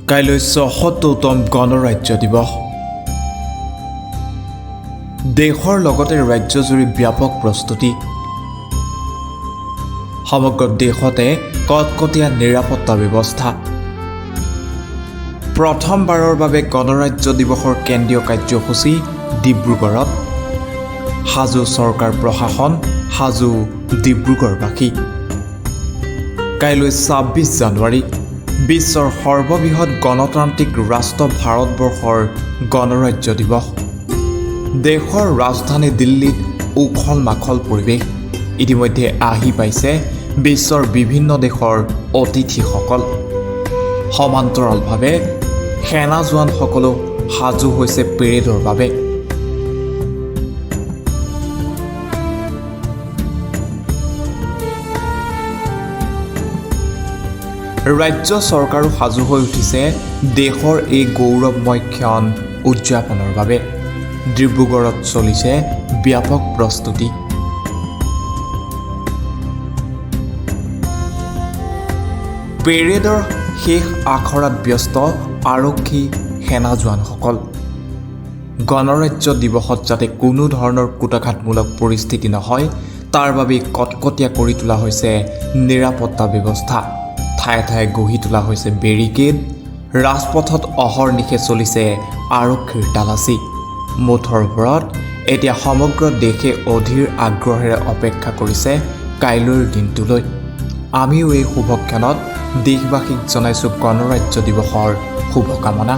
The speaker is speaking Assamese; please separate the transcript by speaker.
Speaker 1: কাইলৈ ৭৪তম গণৰাজ্য দিৱস। দেশৰ লগতে ৰাজ্যজুৰি ব্যাপক প্ৰস্তুতি। সমগ্ৰ দেশতে কটকটীয়া নিৰাপত্তা ব্যৱস্থা। প্ৰথমবাৰৰ বাবে গণৰাজ্য দিৱসৰ কেন্দ্ৰীয় কাৰ্যসূচী ডিব্ৰুগড়ত। সাজু চৰকাৰ প্ৰশাসন, সাজু ডিব্ৰুগড়বাসী। কাইলৈ ২৬ জানুৱাৰী বিশ্বৰ সৰ্ববৃহৎ গণতান্ত্ৰিক ৰাষ্ট্ৰ ভাৰতবৰ্ষৰ গণৰাজ্য দিৱস। দেশৰ ৰাজধানী দিল্লীত উখল মাখল পৰিৱেশ। ইতিমধ্যে আহি পাইছে বিশ্বৰ বিভিন্ন দেশৰ অতিথিসকল। সমান্তৰালভাৱে সেনা জোৱানসকলো সাজু হৈছে পেৰেডৰ বাবে। ৰাজ্য চৰকাৰো সাজু হৈ উঠিছে দেশৰ এই গৌৰৱময় ক্ষণ উদযাপনৰ বাবে। ডিব্ৰুগড়ত চলিছে ব্যাপক প্ৰস্তুতি। পেৰেডৰ শেষ আখৰাত ব্যস্ত আৰক্ষী সেনা জোৱানসকল। গণৰাজ্য দিৱসত যাতে কোনো ধৰণৰ কুটাঘাতমূলক পৰিস্থিতি নহয় তাৰ বাবে কটকটীয়া কৰি তোলা হৈছে নিৰাপত্তা ব্যৱস্থা। ঠায়ে ঠায়ে গঢ়ি তোলা হৈছে বেৰিকেড। ৰাজপথত অহৰ্নিশে চলিছে আৰক্ষীৰ তালাচী। মুঠৰ ওপৰত এতিয়া সমগ্ৰ দেশে অধীৰ আগ্ৰহেৰে অপেক্ষা কৰিছে কাইলৈৰ দিনটোলৈ। আমিও এই শুভক্ষণত দেশবাসীক জনাইছোঁ গণৰাজ্য দিৱসৰ শুভকামনা।